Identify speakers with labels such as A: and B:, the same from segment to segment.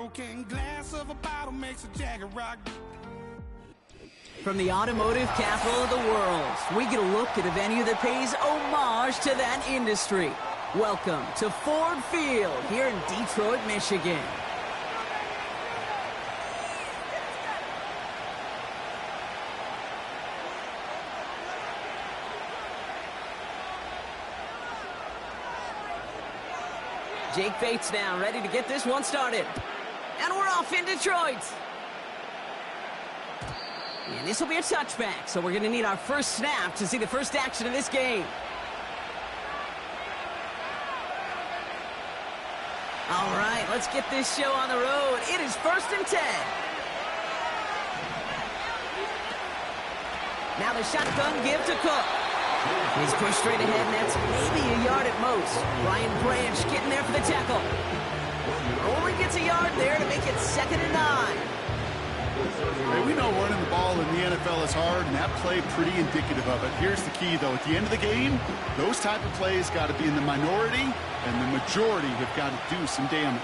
A: broken glass of a bottle makes a Jagger rock.
B: From the automotive capital of the world, we get a look at a venue that pays homage to that industry. Welcome to Ford Field here in Detroit, Michigan. Jake Bates now ready to get this one started. And we're off in Detroit. And this will be a touchback, so we're going to need our first snap to see the first action of this game. All right, let's get this show on the road. It is 1st and 10. Now the shotgun give to Cook. He's pushed straight ahead, and that's maybe a yard at most. Ryan Branch getting there for the tackle. Only gets a yard there to make it 2nd and 9.
C: Hey, we know running the ball in the NFL is hard, and that play pretty indicative of it. Here's the key, though. At the end of the game, those type of plays got to be in the minority, and the majority have got to do some damage.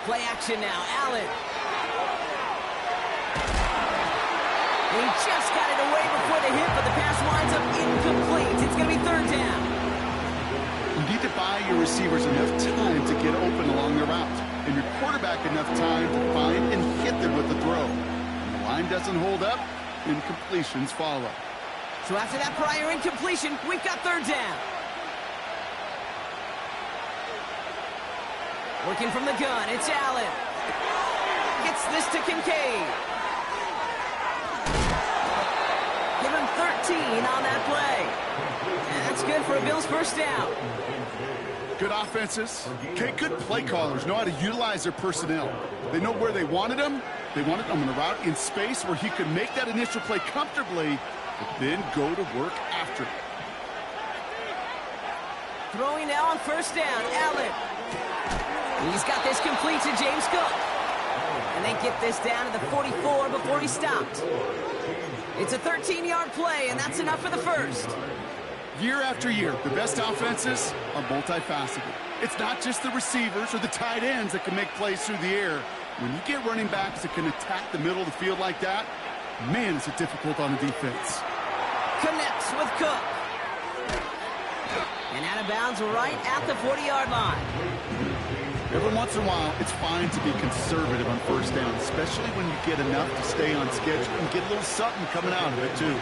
B: Play action now. Allen. He just got it away before the hit, but the pass winds up incomplete. It's going to be 3rd down.
C: You need to buy your receivers enough time to get open along the route, and your quarterback enough time to find and hit them with the throw. When the line doesn't hold up, incompletions follow.
B: So after that prior incompletion, we've got 3rd down. Working from the gun, it's Allen. Gets this to Kincaid. Give him 13 on that play. And that's good for a Bills first down.
C: Good offenses. Okay, good play callers know how to utilize their personnel. They know where they wanted them. They wanted them on a route in space where he could make that initial play comfortably, but then go to work after it.
B: Throwing now on 1st down, Allen. He's got this complete to James Cook. And they get this down to the 44 before he stopped. It's a 13-yard play, and that's enough for the first.
C: Year after year, the best offenses are multifaceted. It's not just the receivers or the tight ends that can make plays through the air. When you get running backs that can attack the middle of the field like that, man, is it difficult on the defense.
B: Connects with Cook. And out of bounds right at the 40-yard line.
C: Every once in a while, it's fine to be conservative on 1st down, especially when you get enough to stay on schedule and get a little something coming out of it, too.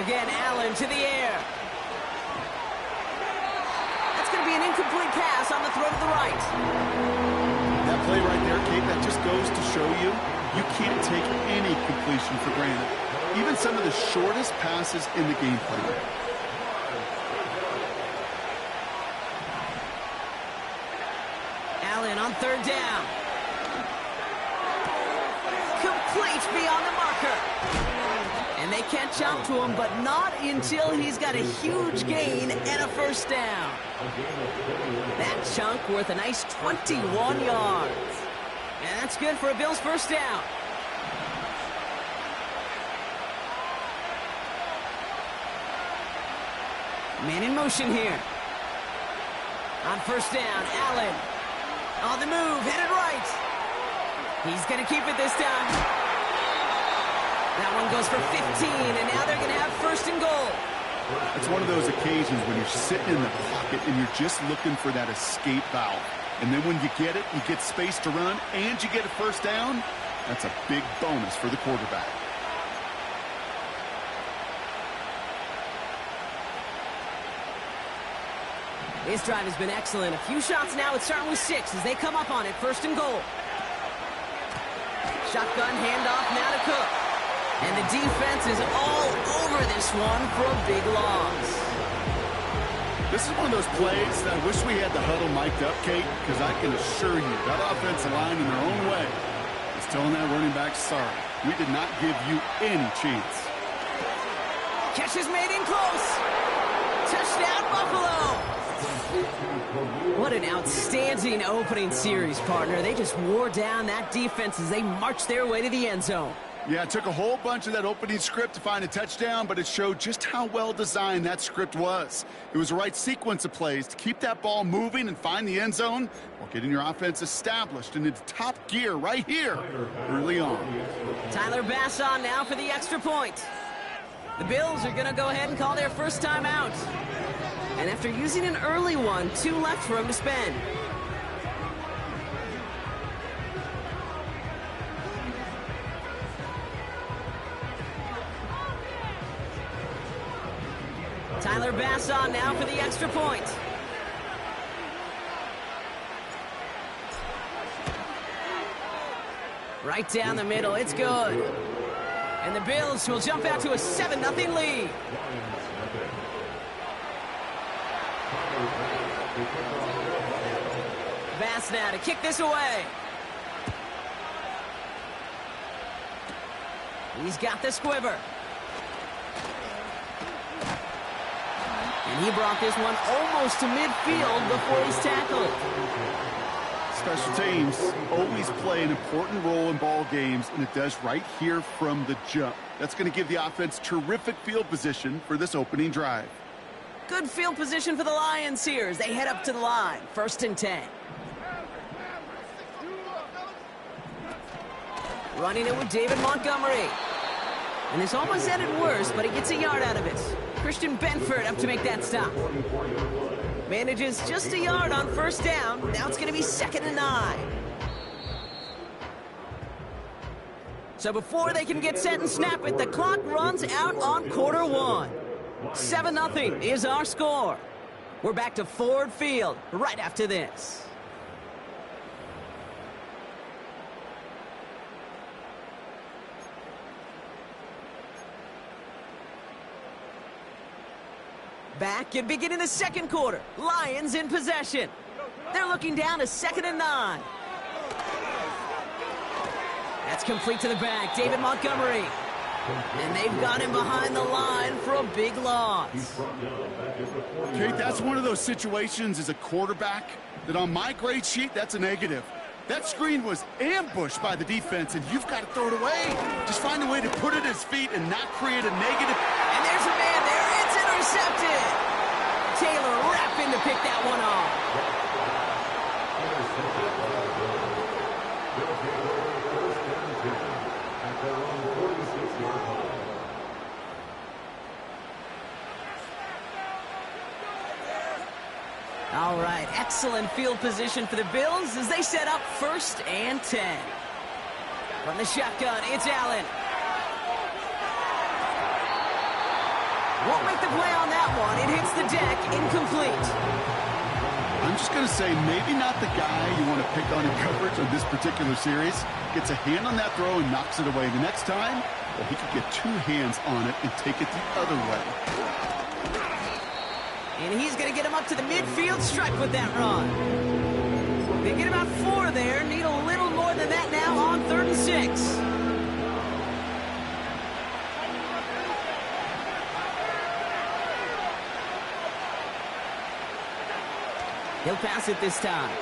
B: Again, Allen to the air. That's going to be an incomplete pass on the throw to the right.
C: That play right there, Kate, that just goes to show you, you can't take any completion for granted. Even some of the shortest passes in the game plan.
B: Allen on 3rd down. Complete beyond the marker. And they can't jump to him, but not until he's got a huge gain and a 1st down. That chunk worth a nice 21 yards. And that's good for a Bills first down. Man in motion here. On 1st down, Allen. On the move, headed right. He's going to keep it this time. That one goes for 15, and now they're going to have 1st and goal.
C: It's one of those occasions when you're sitting in the pocket and you're just looking for that escape valve. And then when you get it, you get space to run, and you get a 1st down. That's a big bonus for the quarterback.
B: His drive has been excellent. A few shots now. It's starting with 6 as they come up on it. 1st and goal. Shotgun handoff now to Cook. And the defense is all over this one for a big loss.
C: This is one of those plays that I wish we had the huddle mic'd up, Kate, because I can assure you that offensive line in their own way is telling that running back, sorry, we did not give you any chance.
B: Catch is made in close. Touchdown, Buffalo. What an outstanding opening series, partner. They just wore down that defense as they marched their way to the end zone.
C: Yeah, it took a whole bunch of that opening script to find a touchdown, but it showed just how well designed that script was. It was the right sequence of plays to keep that ball moving and find the end zone while getting your offense established and into top gear right here early on.
B: Tyler Bass on now for the extra point. The Bills are going to go ahead and call their first time out. And after using an early one, 2 left for him to spend. Tyler Bass on now for the extra point. Right down the middle, it's good. And the Bills will jump out to a 7-0 lead. Bass now to kick this away. He's got the squiver. And he brought this one almost to midfield before he's tackled.
C: Special teams always play an important role in ball games, and it does right here from the jump. That's going to give the offense terrific field position for this opening drive.
B: Good field position for the Lions here as they head up to the line. 1st and 10. Running it with David Montgomery. And this almost ended worse, but he gets a yard out of it. Christian Benford up to make that stop. Manages just a yard on 1st down. Now it's going to be 2nd and 9. So before they can get set and snap it, the clock runs out on quarter 1. 7-0 is our score. We're back to Ford Field right after this. Back and beginning the 2nd quarter. Lions in possession. They're looking down to 2nd and 9. That's complete to the back. David Montgomery. And they've got him behind the line for a big loss.
C: Okay, that's one of those situations as a quarterback that on my grade sheet, that's a negative. That screen was ambushed by the defense, and you've got to throw it away. Just find a way to put it at his feet and not create a negative.
B: And there's a man there. It's intercepted. Taylor rapping to pick that one off. All right, excellent field position for the Bills as they set up 1st and 10. From the shotgun, it's Allen. Won't make the play on that one. It hits the deck, incomplete.
C: I'm just going to say maybe not the guy you want to pick on in coverage on this particular series. Gets a hand on that throw and knocks it away. The next time, well, he could get 2 hands on it and take it the other way.
B: And he's going to get him up to the midfield stripe with that run. They get about 4 there. Need a little more than that now on 3rd and 6. He'll pass it this time.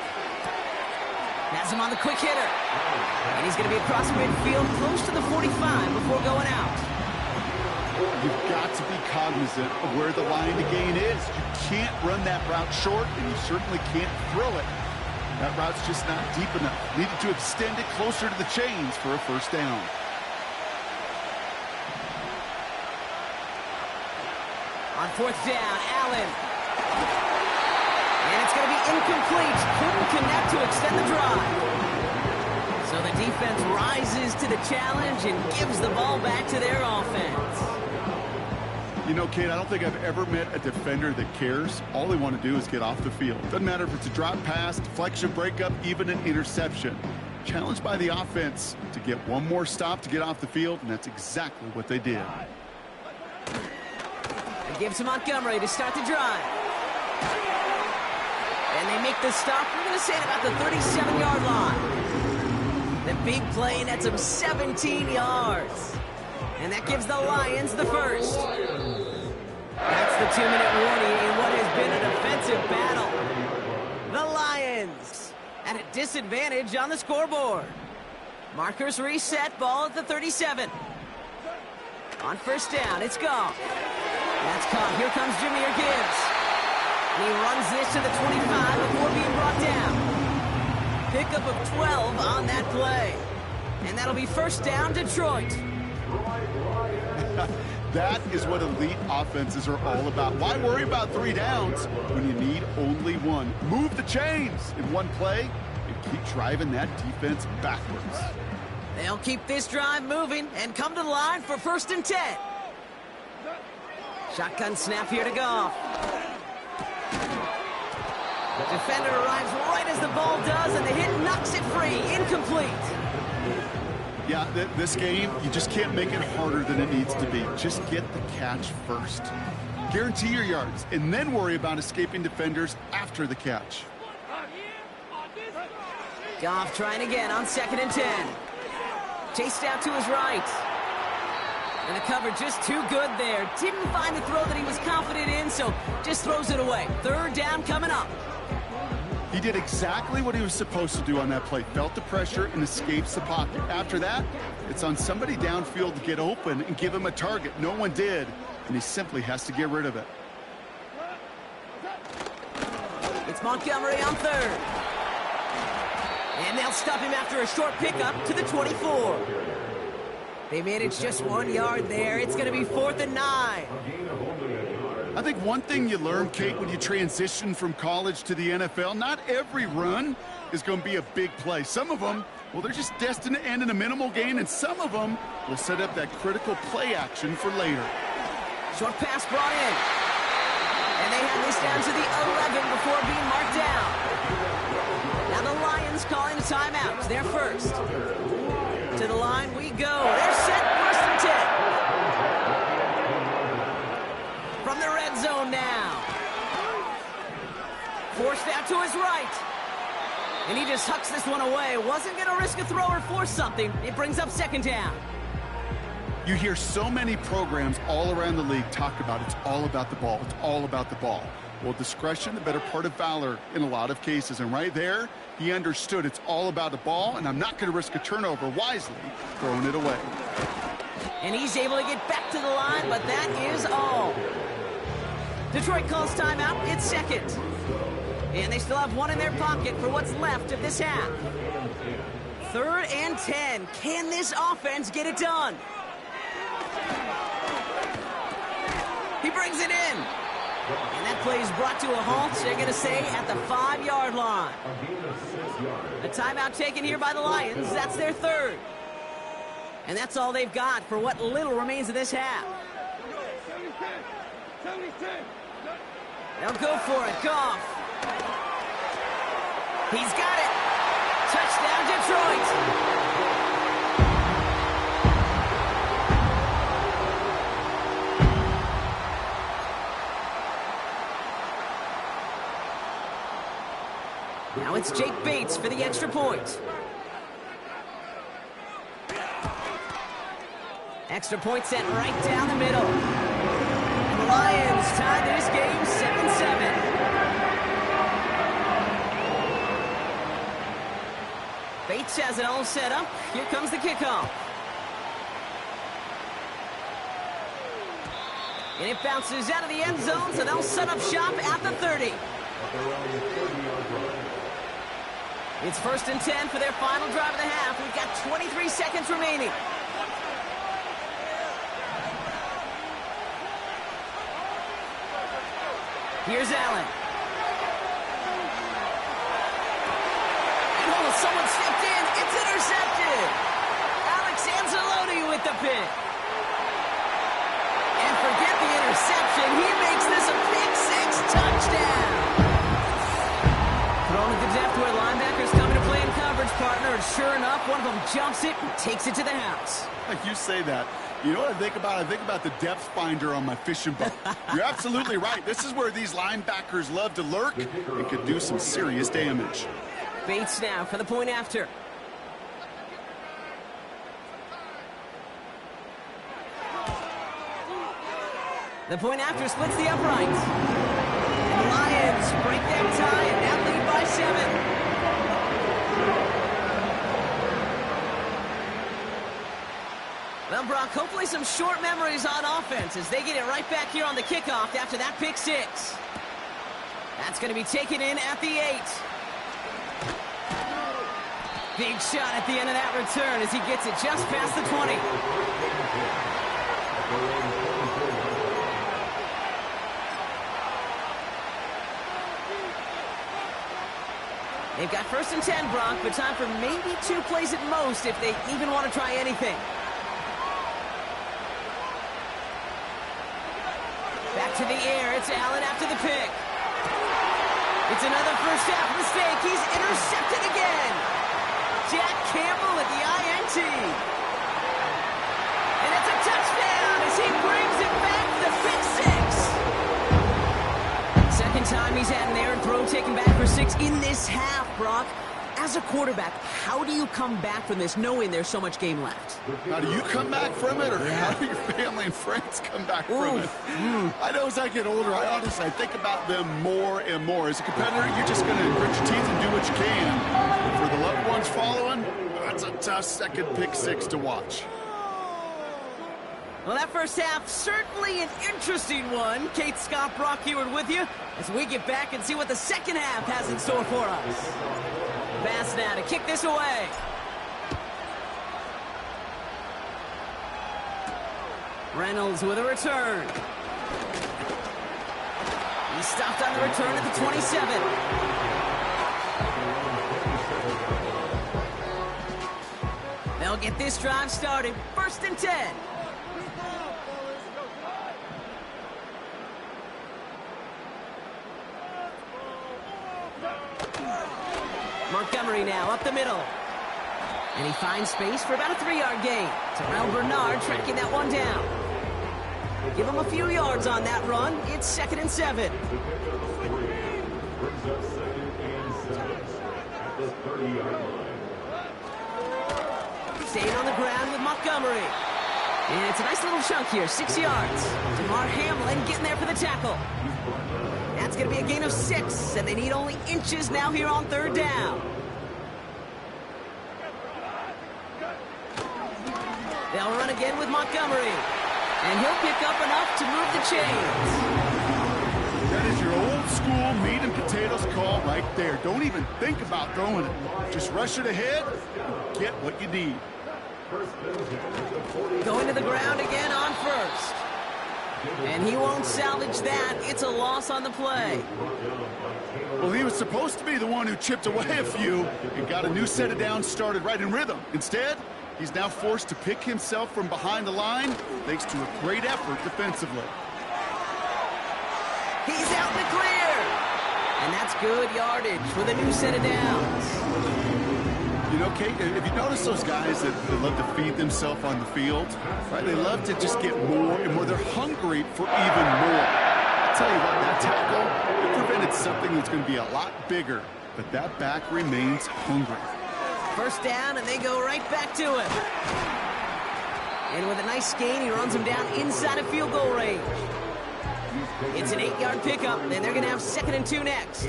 B: Has him on the quick hitter. And he's going to be across midfield close to the 45 before going out.
C: You've got to be cognizant of where the line to gain is. You can't run that route short, and you certainly can't throw it. That route's just not deep enough. Needed to extend it closer to the chains for a 1st down.
B: On 4th down, Allen. And it's going to be incomplete. Couldn't connect to extend the drive. So the defense rises to the challenge and gives the ball back to their offense.
C: You know, Kate, I don't think I've ever met a defender that cares. All they want to do is get off the field. Doesn't matter if it's a drop pass, deflection, breakup, even an interception. Challenged by the offense to get one more stop to get off the field, and that's exactly what they did.
B: It gives to Montgomery to start the drive. And they make the stop, we're going to say, at about the 37-yard line. The big play nets them 17 yards. And that gives the Lions the 1st. That's the 2-minute warning in what has been a defensive battle. The Lions at a disadvantage on the scoreboard. Markers reset, ball at the 37. On first down, it's Goff. That's caught. Here comes Jahmyr Gibbs. And he runs this to the 25 before being brought down. Pickup of 12 on that play. And that'll be first down, Detroit.
C: That is what elite offenses are all about. Why worry about 3 downs when you need only 1? Move the chains in one play and keep driving that defense backwards.
B: They'll keep this drive moving and come to the line for first and 10. Shotgun snap here to Goff. Defender arrives right as the ball does, and the hit knocks it free. Incomplete.
C: Yeah, this game, you just can't make it harder than it needs to be. Just get the catch first. Guarantee your yards, and then worry about escaping defenders after the catch.
B: Goff trying again on second and 10. Chased out to his right. And the cover just too good there. Didn't find the throw that he was confident in, so just throws it away. Third down coming up.
C: He did exactly what he was supposed to do on that play. Felt the pressure and escapes the pocket. After that, it's on somebody downfield to get open and give him a target. No one did, and he simply has to get rid of it.
B: It's Montgomery on third. And they'll stop him after a short pickup to the 24. They managed just 1 yard there. It's going to be 4th and 9.
C: I think one thing you learn, Kate, when you transition from college to the NFL, not every run is going to be a big play. Some of them, well, they're just destined to end in a minimal gain, and some of them will set up that critical play action for later.
B: Short pass brought in. And they have this down to the 11 before being marked down. Now the Lions calling a timeout. They're first. To the line we go. They're set, first and 10. From the red zone now. Forced out to his right. And he just hucks this one away. Wasn't going to risk a throw or force something. It brings up second down.
C: You hear so many programs all around the league talk about it's all about the ball. It's all about the ball. Well, discretion, the better part of valor in a lot of cases. And right there, he understood it's all about the ball, and I'm not going to risk a turnover, wisely throwing it away.
B: And he's able to get back to the line, but that is all. Detroit calls timeout. It's second. And they still have one in their pocket for what's left of this half. 3rd and 10. Can this offense get it done? He brings it in. And that play is brought to a halt, they're going to say, at the 5-yard line. A timeout taken here by the Lions. That's their 3rd. And that's all they've got for what little remains of this half. They'll go for it. Goff. He's got it. Touchdown, Detroit. Now it's Jake Bates for the extra point. Extra point sent right down the middle. And the Lions tie this game 7-7. Bates has it all set up. Here comes the kickoff. And it bounces out of the end zone, so they'll set up shop at the 30. It's 1st and 10 for their final drive of the half. We've got 23 seconds remaining. Here's Allen. And oh, someone stepped in. It's intercepted. Alex Anzalone with the pick. And forget the interception. He makes this a pick-6 touchdown. Thrown at the depth where linebackers coming to play in coverage, partner. And sure enough, one of them jumps it and takes it to the house.
C: You say that. You know what I think about? I think about the depth finder on my fishing boat. You're absolutely right. This is where these linebackers love to lurk and could do some serious damage.
B: Bates now for the point after. The point after splits the uprights. And the Lions break that tie and now lead by 7. Well, Brock, hopefully some short memories on offense as they get it right back here on the kickoff after that pick six. That's going to be taken in at the 8. Big shot at the end of that return as he gets it just past the 20. They've got 1st and 10, Brock, but time for maybe 2 plays at most if they even want to try anything. Back to the air. It's Allen after the pick. It's another first half mistake. He's intercepted again. Jack Campbell with the INT. And it's a touchdown as he brings it back to the pick six. Second time he's had an errant throw taken back for 6 in this half, Brock. As a quarterback, how do you come back from this knowing there's so much game left?
C: How do you come back from it, or how do your family and friends come back from it? I know as I get older, I think about them more and more. As a competitor, you're just going to grit your teeth and do what you can. But for the loved ones following, that's a tough second pick six to watch.
B: Well, that first half, certainly an interesting one. Kate Scott, Brock Huard with you as we get back and see what the second half has in store for us. Pass now to kick this away. Reynolds with a return. He stopped on the return at the 27. They'll get this drive started. 1st and 10. Montgomery now up the middle. And he finds space for about a 3-yard gain. Terrell Bernard tracking that one down. Give him a few yards on that run. It's 2nd and 7. Staying on the ground with Montgomery. And it's a nice little chunk here, 6 yards. DeMar Hamlin getting there for the tackle. That's going to be a gain of 6, and they need only inches now here on 3rd down. They'll run again with Montgomery, and he'll pick up enough to move the chains.
C: That is your old school meat and potatoes call right there. Don't even think about throwing it. Just rush it ahead and get what you need.
B: Going to the ground again on 1st. And he won't salvage that. It's a loss on the play.
C: Well, he was supposed to be the one who chipped away a few and got a new set of downs started right in rhythm. Instead, he's now forced to pick himself from behind the line thanks to a great effort defensively.
B: He's out in the clear. And that's good yardage with a new set of downs.
C: You know, Kate, if you notice those guys that love to feed themselves on the field, right? They love to just get more and more. They're hungry for even more. I'll tell you what, that tackle, it prevented something that's going to be a lot bigger, but that back remains hungry.
B: 1st down, and they go right back to him. And with a nice gain, he runs him down inside of field goal range. It's an 8-yard pickup, and they're going to have 2nd and 2 next.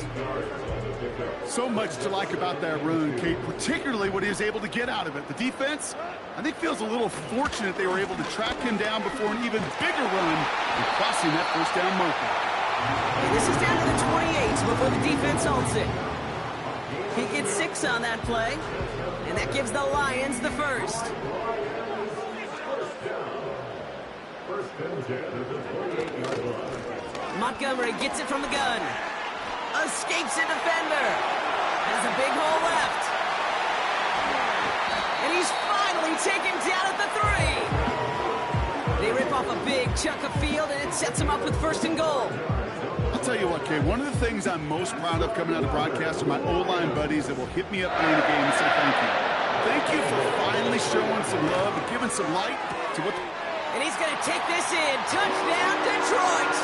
C: So much to like about that run, Kate, particularly what he was able to get out of it. The defense, I think, feels a little fortunate they were able to track him down before an even bigger run and crossing that 1st down marker.
B: And this is down to the 28 before the defense holds it. He gets 6 on that play, and that gives the Lions the 1st. Montgomery gets it from the gun. Escapes a defender. Has a big hole left. And he's finally taken down at the 3. They rip off a big chunk of field, and it sets him up with 1st and goal.
C: I'll tell you what, Kay, one of the things I'm most proud of coming out of broadcast are my O-line buddies that will hit me up during the game and say thank you. Thank you for finally showing some love and giving some light to what...
B: And he's going to take this in. Touchdown, Detroit!